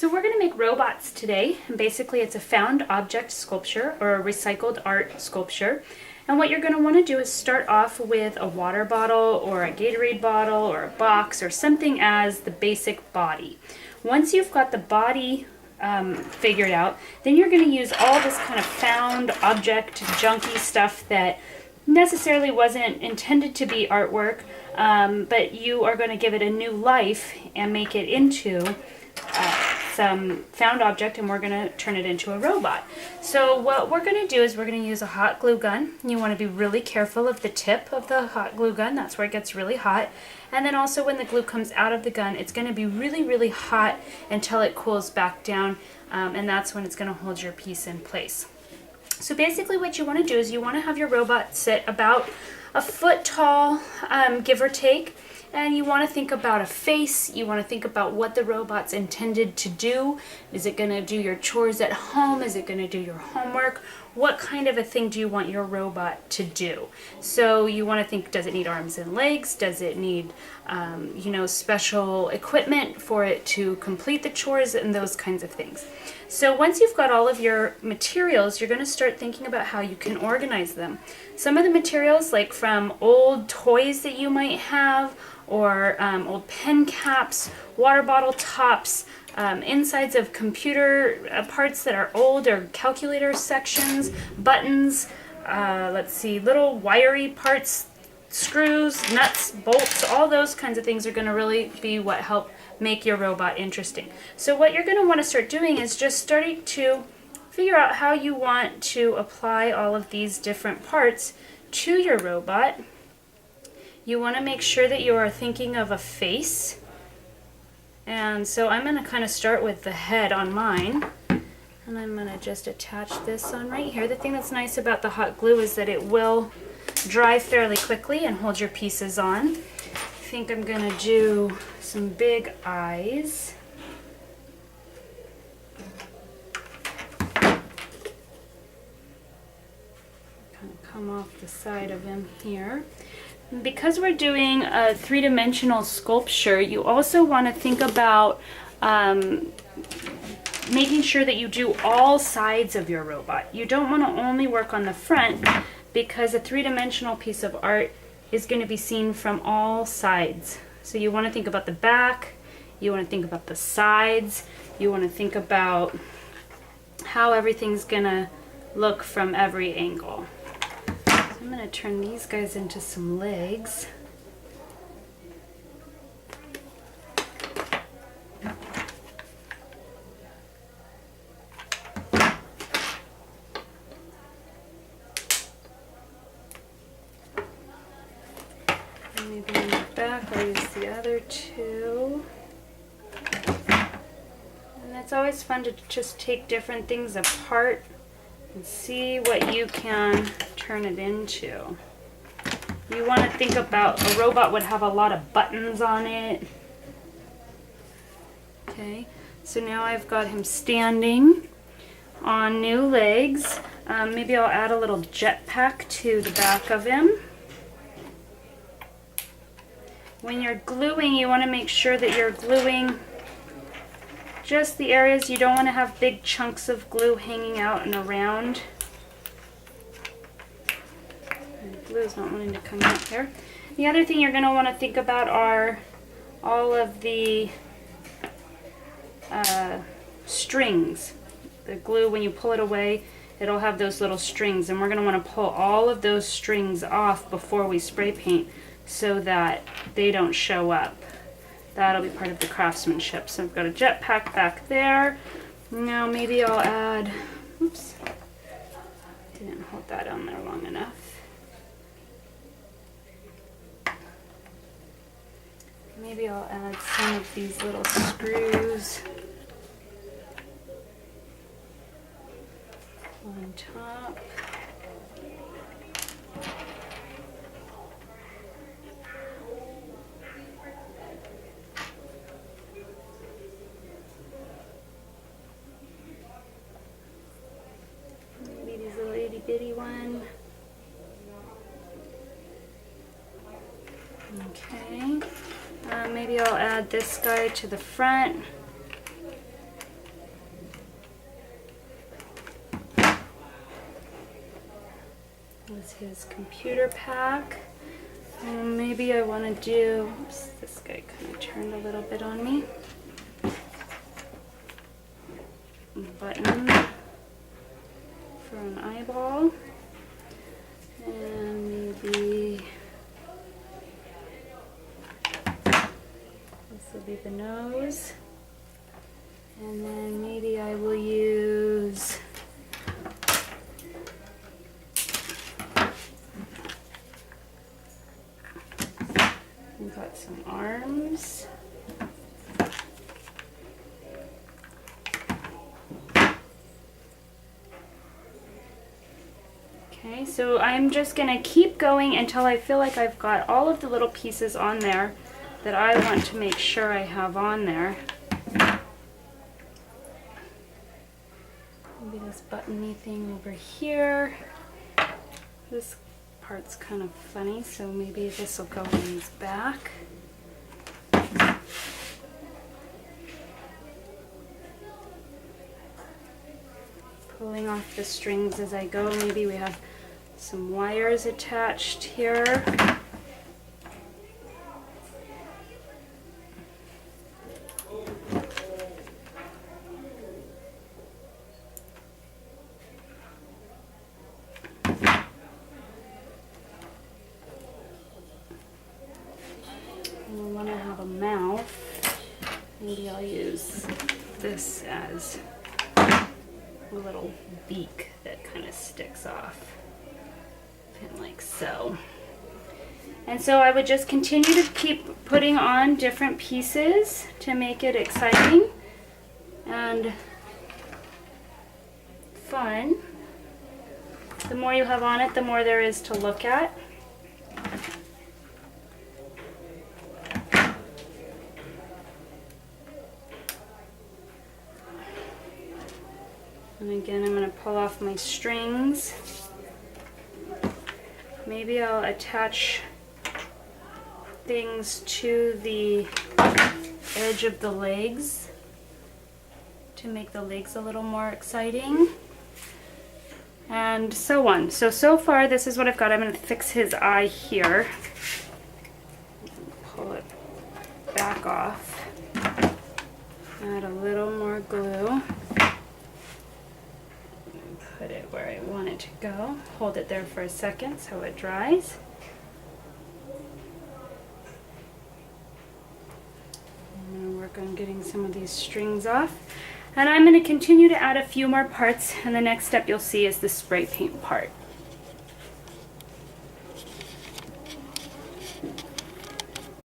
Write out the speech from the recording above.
So we're going to make robots today, and basically it's a found object sculpture or a recycled art sculpture. And what you're going to want to do is start off with a water bottle or a Gatorade bottle or a box or something as the basic body. Once you've got the body figured out, then you're going to use all this kind of found object junky stuff that necessarily wasn't intended to be artwork, but you are going to give it a new life and make it into some found object, and we're going to turn it into a robot. So what we're going to do is we're going to use a hot glue gun. You want to be really careful of the tip of the hot glue gun. That's where it gets really hot. And then also when the glue comes out of the gun, it's going to be really, really hot until it cools back down, and that's when it's going to hold your piece in place. So basically what you want to do is you want to have your robot sit about a foot tall, give or take. And you want to think about a face. You want to think about what the robot's intended to do. Is it going to do your chores at home? Is it going to do your homework? What kind of a thing do you want your robot to do? So you want to think, does it need arms and legs? Does it need, special equipment for it to complete the chores and those kinds of things? So once you've got all of your materials, you're going to start thinking about how you can organize them. Some of the materials, like from old toys that you might have, or old pen caps, water bottle tops, insides of computer parts that are old, or calculator sections, buttons, little wiry parts, screws, nuts, bolts, all those kinds of things are going to really be what help make your robot interesting. So what you're going to want to start doing is just starting to figure out how you want to apply all of these different parts to your robot. You want to make sure that you are thinking of a face. And so I'm going to kind of start with the head on mine. And I'm going to just attach this on right here. The thing that's nice about the hot glue is that it will dry fairly quickly and hold your pieces on. I think I'm going to do some big eyes. Kind of come off the side of him here. Because we're doing a three-dimensional sculpture, you also want to think about making sure that you do all sides of your robot. You don't want to only work on the front, because a three-dimensional piece of art is going to be seen from all sides. So you want to think about the back, you want to think about the sides, you want to think about how everything's going to look from every angle. I'm going to turn these guys into some legs. And maybe in the back I'll use the other two. And it's always fun to just take different things apart and see what you can turn it into. You want to think about, a robot would have a lot of buttons on it. Okay, so now I've got him standing on new legs. Maybe I'll add a little jetpack to the back of him. When you're gluing, you want to make sure that you're gluing just the areas. You don't want to have big chunks of glue hanging out and around. And the glue is not wanting to come out here. The other thing you're going to want to think about are all of the strings. The glue, when you pull it away, it'll have those little strings, and we're going to want to pull all of those strings off before we spray paint so that they don't show up. That'll be part of the craftsmanship. So I've got a jetpack back there. Now maybe I'll add, oops, didn't hold that on there long enough. Maybe I'll add some of these little screws on top. Bitty one. Okay, maybe I'll add this guy to the front. is his computer pack. Maybe I want to do, oops, this guy kind of turned a little bit on me. Button for an eyeball. And maybe this will be the nose. And then maybe I will use we've got some arms. Okay, so I'm just gonna keep going until I feel like I've got all of the little pieces on there that I want to make sure I have on there. Maybe this buttony thing over here. This part's kind of funny, so maybe this will go in his back. Pulling off the strings as I go. Maybe we have some wires attached here. We'll want to have a mouth. Maybe I'll use this as a little beak that kind of sticks off, and like so. And so I would just continue to keep putting on different pieces to make it exciting and fun. The more you have on it, the more there is to look at. And again, I'm going to pull off my strings. Maybe I'll attach things to the edge of the legs to make the legs a little more exciting. And so on. So far this is what I've got. I'm going to fix his eye here. Pull it back off. Add a little more glue. Put it where I want it to go. Hold it there for a second so it dries. I'm going to work on getting some of these strings off. And I'm going to continue to add a few more parts, and the next step you'll see is the spray paint part.